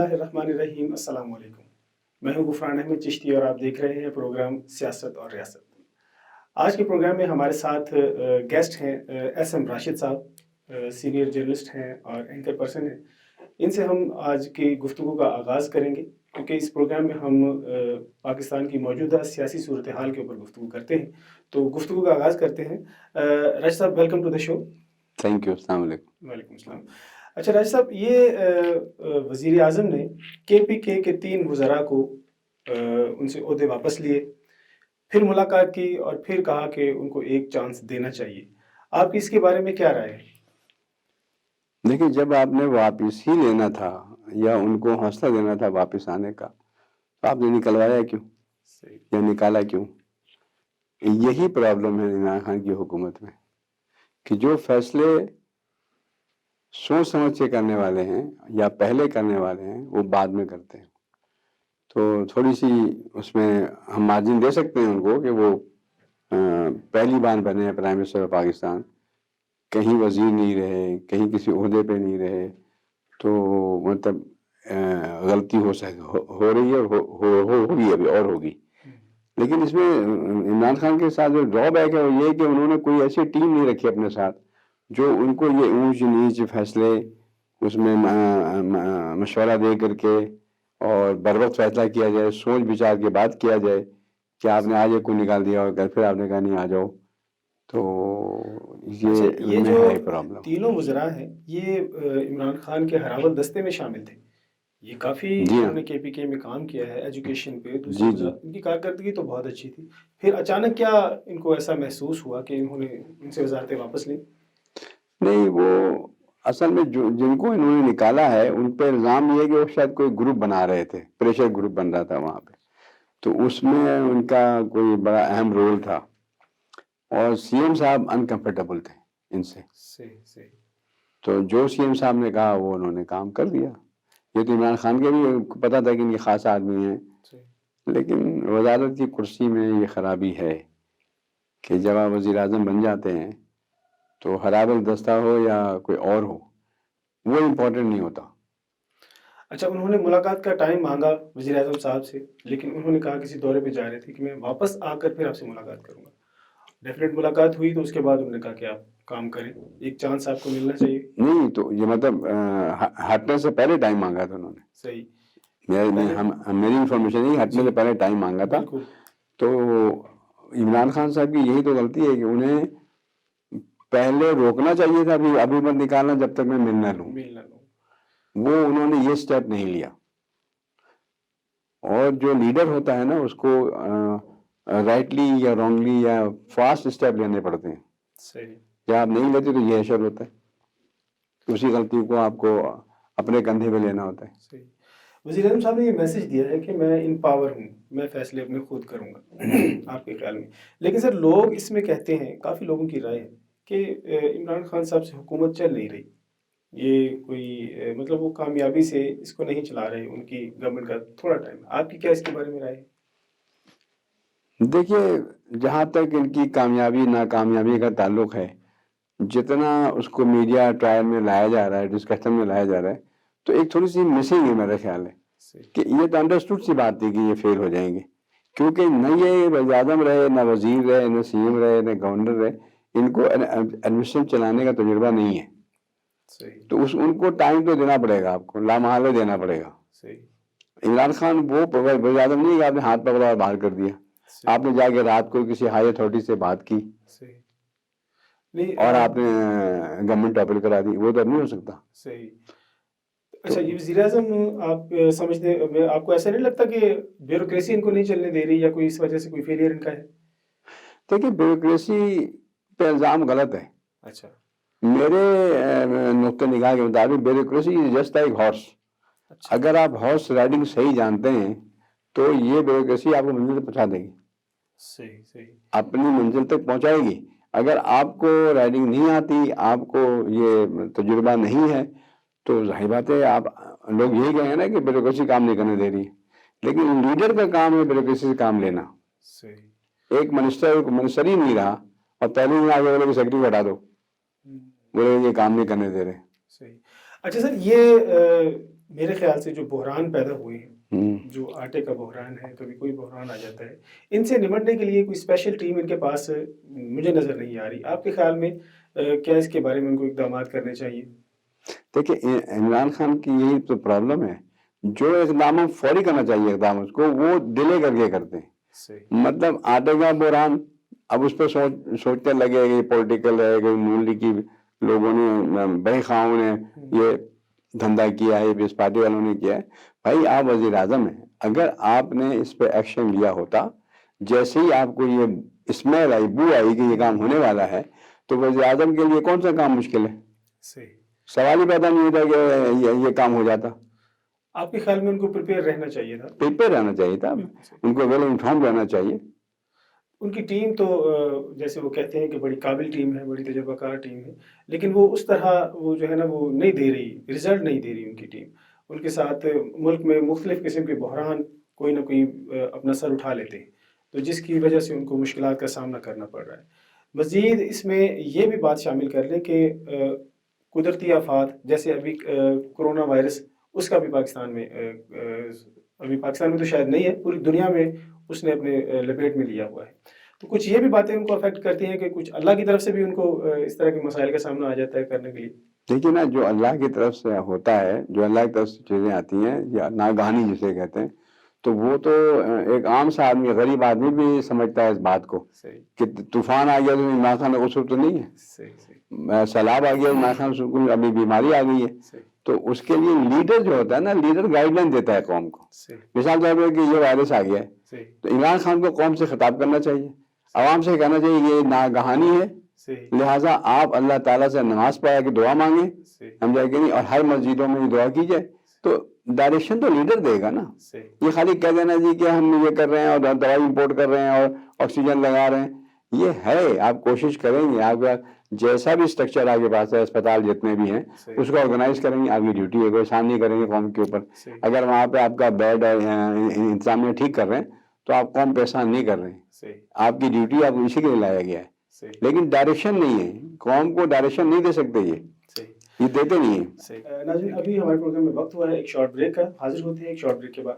اللہ الرحمن الرحیم، السلام علیکم۔ میں ہوں غفران احمد چشتی اور آپ دیکھ رہے ہیں پروگرام سیاست اور ریاست۔ آج کے پروگرام میں ہمارے ساتھ گیسٹ ہیں ایس ایم راشد صاحب، سینئر جرنلسٹ ہیں اور اینکر پرسن ہیں۔ ان سے ہم آج کی گفتگو کا آغاز کریں گے کیونکہ اس پروگرام میں ہم پاکستان کی موجودہ سیاسی صورتحال کے اوپر گفتگو کرتے ہیں۔ تو گفتگو کا آغاز کرتے ہیں۔ راشد صاحب، welcome to the show. Thank you, السلام علیکم۔ وعلیکم السلام۔ اچھا راشد صاحب، یہ وزیر اعظم نے KPK کے 3 وزراء کو ان سے عہدے واپس لیے، پھر ملاقات کی اور پھر کہا کہ ان کو ایک چانس دینا چاہیے۔ آپ کی اس کے بارے میں کیا رائے ہے؟ دیکھیں، جب آپ نے واپس ہی لینا تھا یا ان کو حوصلہ دینا تھا واپس آنے کا، تو آپ نے نکلوایا کیوں یا نکالا کیوں؟ یہی پرابلم ہے عمران خان کی حکومت میں کہ جو فیصلے سوچ سمجھ کے کرنے والے ہیں یا پہلے کرنے والے ہیں وہ بعد میں کرتے ہیں۔ تو تھوڑی سی اس میں ہم مارجن دے سکتے ہیں ان کو کہ وہ پہلی بار بنے ہیں پرائم منسٹر آف پاکستان، کہیں وزیر نہیں رہے، کہیں کسی عہدے پہ نہیں رہے، تو مطلب غلطی ہو رہی ہے اور ہوگی ابھی اور ہوگی۔ لیکن اس میں عمران خان کے ساتھ جو ڈرا بیک ہے وہ یہ کہ انہوں نے کوئی ایسی ٹیم نہیں رکھی اپنے ساتھ جو ان کو یہ اونچ نیچ فیصلے اس میں مشورہ دے کر کے اور بر وقت فیصلہ کیا جائے، سوچ بچار کے بعد کیا جائے کہ آپ نے آج ایک کو نکال دیا اور پھر آپ نے کہا نہیں آ جاؤ۔ تو یہ جو تینوں وزراء ہیں یہ عمران خان کے ہراول دستے میں شامل تھے، یہ کافی انہوں نے KPK میں کام کیا ہے ایجوکیشن پہ، ان کی کارکردگی تو بہت اچھی تھی۔ پھر اچانک کیا ان کو ایسا محسوس ہوا کہ انہوں نے ان سے وزارتیں واپس لیں؟ نہیں، وہ اصل میں جن کو انہوں نے نکالا ہے ان پہ الزام یہ ہے کہ وہ شاید کوئی گروپ بنا رہے تھے، پریشر گروپ بن رہا تھا وہاں پہ، تو اس میں ان کا کوئی بڑا اہم رول تھا، اور CM صاحب انکمفرٹیبل تھے ان سے۔ تو جو CM صاحب نے کہا وہ انہوں نے کام کر دیا۔ یہ تو عمران خان کے بھی پتہ تھا کہ ان کے خاص آدمی ہیں، لیکن وزارت کی کرسی میں یہ خرابی ہے کہ جب آپ وزیر اعظم بن جاتے ہیں تو ہراول دستہ ہو یا کوئی اور ہو وہ امپورٹنٹ نہیں ہوتا۔ اچھا، انہوں نے ملاقات کا ٹائم مانگا وزیر اعظم صاحب سے، لیکن انہوں نے کہا کسی دورے پہ جا رہے تھے کہ میں واپس آ کر پھر آپ سے ملاقات کروں گا۔ ڈیفینیٹ ملاقات ہوئی تو اس کے بعد انہوں نے کہا کہ آپ کام کریں، ایک چانس آپ کو ملنا چاہیے۔ نہیں، تو یہ مطلب ہٹنے سے پہلے ٹائم مانگا تھا انہوں نے۔ صحیح، میری انفارمیشن ہے ہٹنے سے پہلے ٹائم مانگا تھا۔ تو عمران خان صاحب کی یہی تو غلطی ہے کہ انہیں پہلے روکنا چاہیے تھا، ابھی مت نکالنا جب تک میں مل نہ لوں، وہ انہوں نے یہ سٹیپ نہیں لیا۔ اور جو لیڈر ہوتا ہے نا اس کو رائٹلی یا رانگلی یا فاسٹ سٹیپ لینے پڑتے ہیں، جب آپ نہیں لیتے تو یہ اشر ہوتا ہے، اسی غلطی کو آپ کو اپنے کندھے پہ لینا ہوتا ہے۔ وزیر اعظم صاحب نے یہ میسج دیا ہے کہ میں ان پاور ہوں، میں فیصلے اپنے خود کروں گا آپ کے خیال میں، لیکن سر لوگ اس میں کہتے ہیں، کافی لوگوں کی رائے ہے کہ عمران خان صاحب سے حکومت چل نہیں رہی، یہ کوئی مطلب وہ کامیابی سے اس کو نہیں چلا رہے، ان کی گورنمنٹ کا تھوڑا ٹائم۔ آپ کی کیا اس کے بارے میں رائے ہے؟ دیکھیے، جہاں تک ان کی کامیابی ناکامیابی کا تعلق ہے، جتنا اس کو میڈیا ٹرائل میں لایا جا رہا ہے، ڈسکشن میں لایا جا رہا ہے، تو ایک تھوڑی سی مسنگ ہے میرا خیال ہے کہ یہ تو انڈرسٹوڈ سی بات تھی کہ یہ فیل ہو جائیں گے، کیونکہ نہ یہ وزیر اعظم رہے، نہ وزیر رہے، نہ CM رہے، نہ گورنر رہے، ان کو ایڈمنسٹریشن چلانے کا تجربہ نہیں ہے۔ تو ان کو ٹائم تو دینا پڑے گا، آپ کو لامحالہ دینا پڑے گا۔ عمران خان وہ وزیر اعظم نہیں کہ آپ نے ہاتھ پکڑا اور باہر کر دیا، آپ نے جا کے رات کو کسی ہائی اتھارٹی سے بات کی اور آپ نے گورنمنٹ ٹاپل کرا دی، وہ تو نہیں ہو سکتا۔ اچھا، یہ وزیر اعظم آپ سمجھتے، آپ کو ایسا نہیں لگتا کہ بیوروکریسی ان کو نہیں چلنے دے رہی یا کوئی اس وجہ سے کوئی فیلئر ان کا ہے؟ دیکھیے، بیوروکریسی پہ الزام غلط ہے۔ اچھا، میرے نقطۂ نگاہ کے مطابق bureaucracy is just like horse. اگر آپ ہارس رائڈنگ صحیح جانتے ہیں تو یہ بیوروکریسی آپ کو منزل تک پہنچا دے گی، صحیح اپنی منزل تک پہنچائے گی۔ اگر آپ کو رائڈنگ نہیں آتی، آپ کو یہ تجربہ نہیں ہے، تو ظاہر بات ہے آپ لوگ یہی کہیں گے نا کہ بیوروکریسی کام نہیں کرنے دے رہی، لیکن لیڈر کا کام ہے بیوروکریسی سے کام لینا۔ ایک منسٹر ہی نہیں رہا اور پہلے دن آگے بولے کہ سیکرٹری ہٹا دو، بولے یہ کام نہیں کرنے دے رہے۔ اچھا سر، یہ میرے خیال سے جو بحران پیدا ہوئے ہیں، ہوں۔ جو آٹے کا بحران ہے، کبھی کوئی بحران آ جاتا ہے، ان سے نمٹنے کے لیے کوئی اسپیشل ٹیم ان کے پاس مجھے نظر نہیں آ رہی. آپ کے خیال میں کیا اس کے بارے میں ان کو اقدامات کرنے چاہیے؟ دیکھیے عمران خان کی یہی تو پرابلم ہے، جو اقدام فوری کرنا چاہیے اقدام اس کو، وہ ڈیلے کر کے کرتے ہیں. صحیح. مطلب آٹے کا بحران، اب اس پہ سوچنے لگے کہ پولیٹیکل ہے کہ نون لیگ کی لوگوں نے، بڑے خواہوں نے یہ دھندا کیا ہے، اس پارٹی والوں نے کیا ہے. بھائی آپ وزیر اعظم ہیں، اگر آپ نے اس پہ ایکشن لیا ہوتا، جیسے ہی آپ کو یہ اسمیل آئی، بو آئی کہ یہ کام ہونے والا ہے، تو وزیر اعظم کے لیے کون سا کام مشکل ہے؟ صحیح. سوال ہی پیدا نہیں ہوتا کہ یہ کام ہو جاتا. آپ کے خیال میں ان کو پریپیئر رہنا چاہیے تھا؟ پریپیئر رہنا چاہیے تھا، ان کو ویل انفارم رہنا چاہیے. ان کی ٹیم تو جیسے وہ کہتے ہیں کہ بڑی قابل ٹیم ہے، بڑی تجربہ کار ٹیم ہے، لیکن وہ اس طرح وہ جو ہے نا وہ نہیں دے رہی، رزلٹ نہیں دے رہی ان کی ٹیم. ان کے ساتھ ملک میں مختلف قسم کے بحران کوئی نہ کوئی اپنا سر اٹھا لیتے ہیں، تو جس کی وجہ سے ان کو مشکلات کا سامنا کرنا پڑ رہا ہے. مزید اس میں یہ بھی بات شامل کر لیں کہ قدرتی آفات جیسے ابھی کرونا وائرس، اس کا بھی پاکستان میں ابھی پاکستان میں تو شاید نہیں ہے، پوری دنیا میں اس نے اپنے لپیٹ میں لیا ہوا ہے. تو کچھ یہ بھی باتیں ان کو افیکٹ کرتی ہیں کہ کچھ اللہ کی طرف سے بھی ان کو اس طرح کے مسائل کا سامنا آ جاتا ہے کرنے کے لیے. دیکھیے نا، جو اللہ کی طرف سے ہوتا ہے، جو اللہ کی طرف سے چیزیں آتی ہیں یا ناگہانی جسے کہتے ہیں، تو وہ تو ایک عام سا آدمی، غریب آدمی بھی سمجھتا ہے اس بات کو. صحیح. کہ طوفان آ گیا تو عمران خان کا قصور تو نہیں ہے. صحیح. صحیح. سیلاب آ گیا عمران خان کو، ابھی بیماری آ گئی ہے. صحیح. تو اس کے لیے لیڈر جو ہوتا ہے نا، لیڈر گائیڈ لائن دیتا ہے قوم کو. صحیح. مثال طور پر کہ یہ وائرس آ گیا ہے، صحیح. تو عمران خان کو قوم سے خطاب کرنا چاہیے، عوام سے کہنا چاہیے یہ ناگہانی ہے، صحیح. لہٰذا آپ اللہ تعالیٰ سے نماز پڑھا کے دعا مانگیں، صحیح. سمجھا کہ نہیں، اور ہر مسجدوں میں یہ دعا کیجیے. تو ڈائریکشن تو لیڈر دے گا نا. صحیح. یہ خالی کہہ دینا جی کہ ہم یہ کر رہے ہیں اور دوائی امپورٹ کر رہے ہیں اور آکسیجن لگا رہے ہیں، یہ ہے آپ کوشش کریں گے، آپ جیسا بھی اسٹرکچر آپ کے پاس ہے، اسپتال جتنے بھی ہیں، اس کو آرگنائز کریں گے. آپ کی ڈیوٹی ہے، کوئی احسان نہیں کریں گے قوم کے اوپر. اگر وہاں پہ آپ کا بیڈ انتظامیہ ٹھیک کر رہے ہیں تو آپ قوم پہ احسان نہیں کر رہے ہیں. آپ کی ڈیوٹی آپ اسی کے لیے لایا گیا ہے، لیکن ڈائریکشن نہیں ہے. قوم کو ڈائریکشن نہیں دے سکتے، یہ دیتے نہیں ہیں. ناظرین، ابھی ہمارے پروگرام میں وقت ہوا ہے ایک شارٹ بریک کا، حاضر ہوتے ہیں ایک شارٹ بریک کے بعد.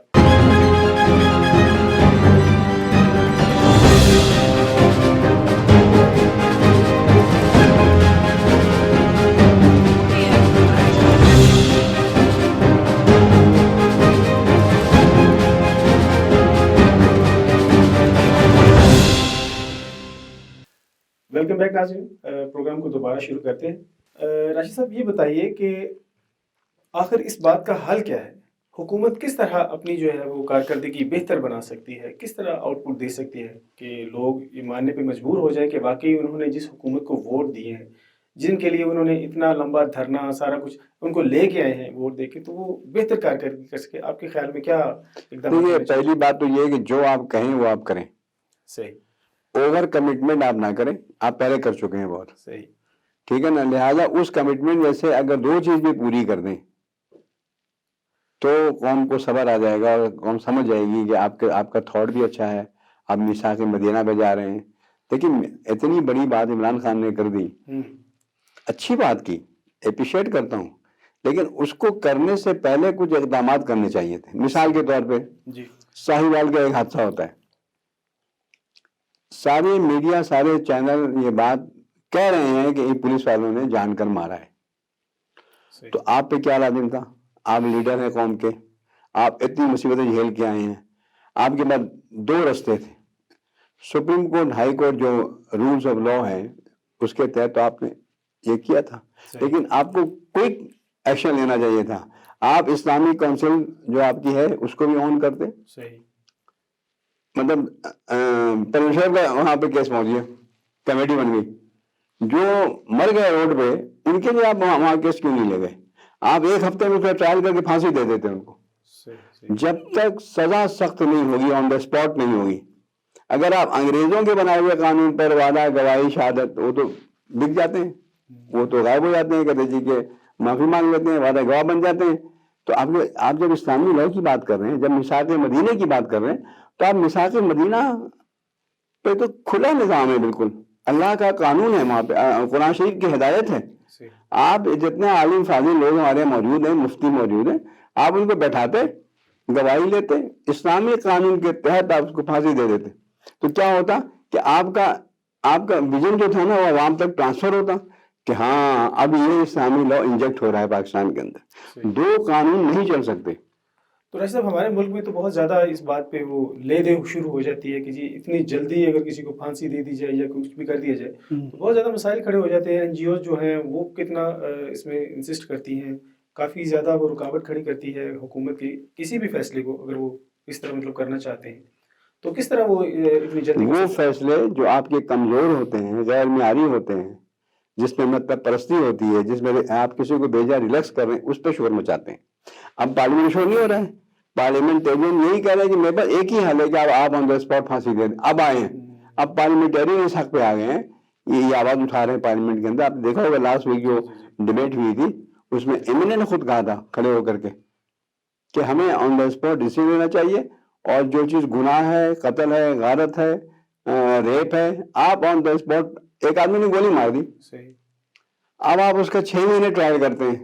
ویلکم بیک ناظرین، پروگرام کو دوبارہ شروع کرتے ہیں. راشد صاحب، یہ بتائیے کہ آخر اس بات کا حل کیا ہے؟ حکومت کس طرح اپنی جو ہے وہ کارکردگی بہتر بنا سکتی ہے، کس طرح آؤٹ پٹ دے سکتی ہے کہ لوگ یہ ماننے پہ مجبور ہو جائیں کہ واقعی انہوں نے جس حکومت کو ووٹ دیے ہیں، جن کے لیے انہوں نے اتنا لمبا دھرنا سارا کچھ ان کو لے کے آئے ہیں ووٹ دے کے، تو وہ بہتر کارکردگی کر سکے. آپ کے خیال میں کیا اقدامات ہونے چاہیے؟ پہلی بات تو یہ ہے کہ جو آپ کہیں وہ آپ کریں. صحیح. اوور کمٹمنٹ آپ نہ کریں، آپ پہلے کر چکے ہیں بہت. صحیح. ٹھیک ہے نا، لہٰذا اس کمٹمنٹ میں سے اگر 2 چیز بھی پوری کر دیں تو قوم کو صبر آ جائے گا اور قوم سمجھ جائے گی کہ آپ کا تھاٹ بھی اچھا ہے، آپ میثاق مدینہ پہ جا رہے ہیں. لیکن اتنی بڑی بات عمران خان نے کر دی، اچھی بات کی، اپریشیٹ کرتا ہوں، لیکن اس کو کرنے سے پہلے کچھ اقدامات کرنے چاہیے تھے. مثال کے طور پہ ساہیوال کا ایک حادثہ ہوتا ہے، سارے میڈیا، سارے چینل یہ بات کہہ رہے ہیں کہ یہ پولیس والوں نے جان کر مارا ہے. تو آپ پہ کیا لازم تھا؟ آپ لیڈر ہیں قوم کے، آپ اتنی مصیبتیں جھیل کے آئے ہیں، آپ کے بعد 2 رستے تھے. سپریم کورٹ، ہائی کورٹ جو رولز آف لا ہیں اس کے تحت آپ نے یہ کیا تھا، لیکن آپ کو کوئک ایکشن لینا چاہیے تھا. آپ اسلامی کونسل جو آپ کی ہے اس کو بھی آن کرتے. مطلب پرمیشور کا وہاں پہ کیس پہنچ گیا، کمیٹی بن گئی، جو مر گئے روڈ پہ ان کے لیے آپ وہاں کیس کیوں نہیں لے گئے؟ آپ 1 ہفتے میں ٹرائل کر کے پھانسی دے دیتے ان کو. جب تک سزا سخت نہیں ہوگی، آن دا اسپاٹ نہیں ہوگی. اگر آپ انگریزوں کے بنائے ہوئے قانون پر وعدہ، گواہی، شہادت، وہ تو بک جاتے ہیں، وہ تو غائب ہو جاتے ہیں، کہتے جی کہ معافی مانگ لیتے ہیں، وعدہ گواہ بن جاتے ہیں. تو آپ جب اسلامی لا کی بات کر رہے ہیں، جب میثاق مدینہ کی بات کر رہے ہیں، تو آپ میثاق مدینہ پہ تو کھلا نظام ہے بالکل. اللہ کا قانون ہے وہاں پہ، قرآن شریف کی ہدایت ہے. آپ جتنے عالم فاضل لوگ ہمارے موجود ہیں، مفتی موجود ہیں، آپ ان کو بیٹھاتے، گواہی لیتے، اسلامی قانون کے تحت آپ اس کو پھانسی دے دیتے. تو کیا ہوتا کہ آپ کا ویژن جو تھا نا وہ عوام تک ٹرانسفر ہوتا کہ ہاں اب یہ اسلامی لا انجیکٹ ہو رہا ہے پاکستان کے اندر. دو قانون نہیں چل سکتے. تو راشد صاحب ہمارے ملک میں تو بہت زیادہ اس بات پہ وہ لے دے شروع ہو جاتی ہے کہ جی اتنی جلدی اگر کسی کو پھانسی دے دی جائے یا کچھ بھی کر دیا جائے تو بہت زیادہ مسائل کھڑے ہو جاتے ہیں. NGOs جو ہیں وہ کتنا اس میں انسسٹ کرتی ہیں، کافی زیادہ وہ رکاوٹ کھڑی کرتی ہے حکومت کی کسی بھی فیصلے کو اگر وہ اس طرح مطلب کرنا چاہتے ہیں. تو کس طرح وہ اتنی جلدی وہ فیصلے جو آپ کے کمزور ہوتے ہیں، غیر معیاری ہوتے ہیں، جس میں مطلب پرستی ہوتی ہے، جس میں آپ کسی کو بھیجا ریلیکس کر رہے ہیں، اس پہ شور مچاتے ہیں. اب پارلیمنٹ شور نہیں ہو رہا ہے، پارلیمنٹیرین یہی کہہ رہے ہیں کہ میرے پاس ایک ہی حل ہے کہ آپ آن دا اسپاٹ پھانسی دے دیں. اب آئے ہیں، اب پارلیمنٹیرین اس حق پہ آ گئے ہیں، یہ آواز اٹھا رہے ہیں پارلیمنٹ کے اندر. آپ نے دیکھا ہوگا لاسٹ ویک جو ڈبیٹ ہوئی تھی اس میں MLA نے خود کہا تھا کھڑے ہو کر کے کہ ہمیں آن دا اسپاٹ ڈیسیژن لینا چاہیے، اور جو چیز گناہ ہے، قتل ہے، غارت ہے، ریپ ہے، آپ آن دا اسپاٹ، ایک آدمی نے گولی مار دی، اب آپ اس کا 6 مہینے ٹرائل کرتے ہیں،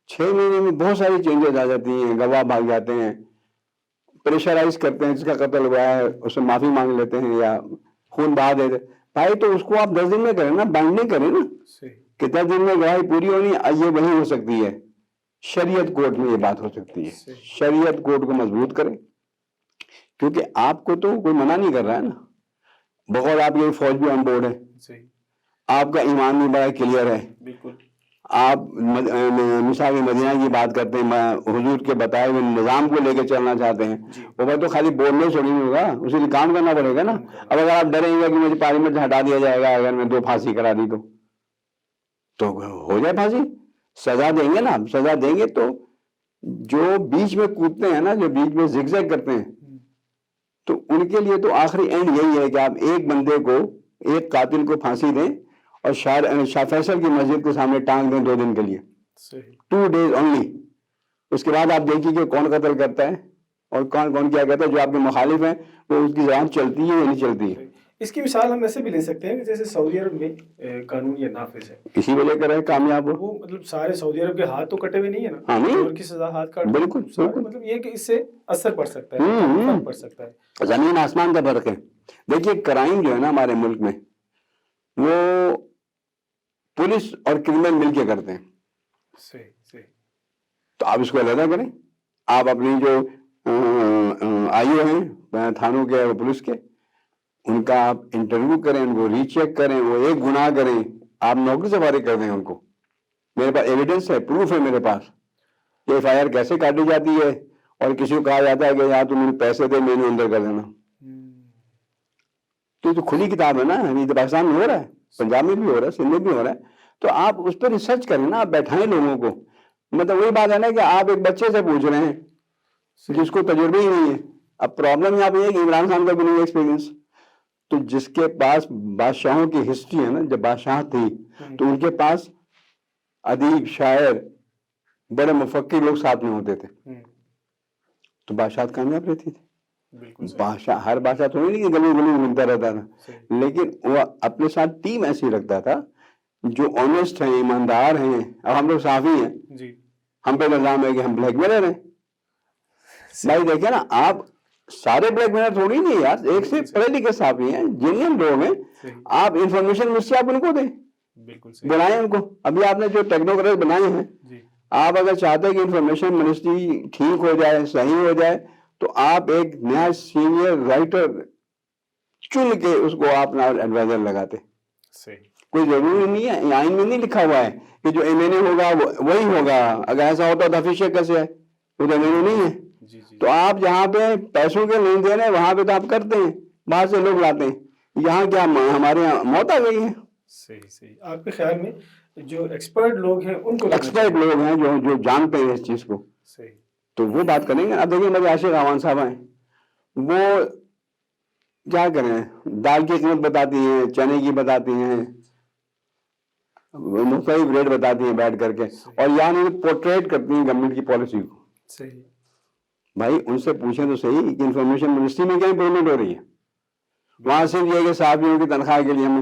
6 مہینے میں بہت ساری چینجز آ جاتی ہیں، گواہ بھاگ جاتے ہیں، پریشرائز کرتے ہیں، جس کا قتل ہوا ہے اس سے معافی مانگ لیتے ہیں یا خون بہا دیتے. بھائی تو اس کو آپ 10 دن میں کریں نا، بائنڈنگ کریں نا کہ 10 دن میں گواہی پوری ہونی، یہ وہی ہو سکتی ہے. شریعت کورٹ میں یہ بات ہو سکتی ہے. شریعت کورٹ کو مضبوط کریں، کیونکہ آپ کو تو کوئی منع نہیں کر رہا ہے نا. بغیر آپ کی فوج بھی آن بورڈ ہے، آپ کا ایمان بھی بڑا کلیئر ہے. بالکل آپ مثال مدینہ کی بات کرتے ہیں، حضور کے بتائے ہوئے نظام کو لے کے چلنا چاہتے ہیں، وہ بات تو خالی بولنے سے نہیں ہوگا، اسے لیے کام کرنا پڑے گا نا. اب اگر آپ ڈریں گے کہ مجھے پارلیمنٹ سے ہٹا دیا جائے گا اگر میں 2 پھانسی کرا دی تو ہو جائے پھانسی، سزا دیں گے نا. سزا دیں گے تو جو بیچ میں کودتے ہیں نا، جو بیچ میں زگ زیگ کرتے ہیں، تو ان کے لیے تو آخری اینڈ یہی ہے کہ آپ ایک بندے کو، ایک قاتل کو پھانسی دیں اور شاہ فیصل کی مسجد کے سامنے ٹانگ دیں 2 دن کے لیے، 2 days only. اس کے بعد آپ دیکھیے کہ کون قتل کرتا ہے اور کون کیا کہتا ہے. جو آپ کے مخالف ہیں وہ اس کی زبان چلتی ہے یا نہیں چلتی ہے. اس کی مثال ہم ایسے بھی لے سکتے ہیں کہ جیسے سعودی عرب میں قانون یہ نافذ ہے، اسی وجہ کر رہے کامیاب ہو. وہ مطلب سارے سعودی عرب کے ہاتھ تو کٹے ہوئے نہیں ہے نا، ہاں نہیں، اور کی سزا ہاتھ کاٹ، بالکل مطلب یہ کہ اس سے اثر پڑ سکتا ہے، فرق پڑ سکتا ہے. زمین آسمان کا فرق ہے. دیکھیے کرائم جو ہے نا ہمارے ملک میں، وہ پولیس اور کرمنل مل کے کرتے ہیں. صحیح. تو آپ اس کو علیحدہ کریں. آپ اپنی جو آئیو ہیں تھانوں کے اور پولیس کے، ان کا آپ انٹرویو کریں، ان کو ری چیک کریں. وہ ایک گناہ کریں آپ نوکری سے فارغ کر دیں ان کو. میرے پاس ایویڈنس ہے، پروف ہے میرے پاس کہ FIR کیسے کاٹی جاتی ہے، اور کسی کو کہا جاتا ہے کہ یار تم پیسے دے میں نے اندر کر دینا. تو کھلی کتاب ہے نا. یہ تو پاکستان میں ہو رہا ہے، پنجاب میں بھی ہو رہا ہے، سندھ میں بھی ہو رہا ہے. تو آپ اس پہ ریسرچ کریں نا، آپ بیٹھائیں لوگوں کو. مطلب وہی بات ہے نا کہ آپ ایک بچے سے پوچھ رہے ہیں جس کو تجربہ ہی نہیں ہے. اب پرابلم یہاں پہ ہے کہ عمران خان کا بھی نہیں ایکسپیرینس. تو جس کے پاس بادشاہوں کی ہسٹری ہے نا، جب بادشاہ تھی تو ان کے پاس ادیب، شاعر، بڑے مفکر لوگ ساتھ میں ہوتے تھے، تو بادشاہت کامیاب رہتی تھی. بادشاہ، ہر بادشاہ تو نہیں کہ گلی گلی گھومتا رہتا تھا، لیکن وہ اپنے ساتھ ٹیم ایسی رکھتا تھا جو آنےسٹ ہیں، ایماندار ہیں. اب ہم لوگ صحافی ہیں، ہم پہ الزام ہے کہ ہم بلیک میلر ہیں. بھائی دیکھیں نا، آپ سارے بلیک میلر تھوڑی نہیں یار، ایک سے پڑھے لکھے صحافی ہیں، جینئن لوگ ہیں. آپ انفارمیشن مجھ سے آپ ان کو دیں، بنائیں ان کو. ابھی آپ نے جو ٹیکنوکریٹ بنائے ہیں، آپ اگر چاہتے ہیں کہ انفارمیشن منسٹری ٹھیک ہو جائے، صحیح ہو جائے، تو آپ ایک نیا سینئر رائٹر چن کے اس کو آپ ایڈوائزر لگاتے. کوئی ضروری نہیں ہے، آئین میں نہیں لکھا ہوا ہے کہ جو MNA ہوگا وہی ہوگا. اگر ایسا ہوتا تو حفیظ شیخ کیسے ہے، وہ تو MNA نہیں ہے. تو آپ جہاں پہ پیسوں کے لین دین ہیں وہاں پہ تو آپ کرتے ہیں، باہر سے لوگ لاتے ہیں. یہاں کیا ہمارے یہاں موت آ گئی ہے. صحیح. آپ کے خیال میں جو ایکسپرٹ لوگ ہیں ان کو، ایکسپرٹ لوگ ہیں جو جانتے ہیں اس چیز کو، تو وہ بات کریں گے. اب دیکھیے میرے عاشق اعوان صاحب ہیں، وہ کیا کریں، دال کی قیمت بتاتی ہیں، چنے کی بتاتی ہیں، مختلف ریٹ بتاتی ہیں بیٹھ کر کے، اور یہاں پورٹریٹ کرتی ہیں گورنمنٹ کی پالیسی کو. بھائی ان سے پوچھیں تو صحیح کہ انفارمیشن منسٹری میں کیا امپرومنٹ ہو رہی ہے. وہاں صرف یہ کہ صحافیوں کی تنخواہ کے لیے ہم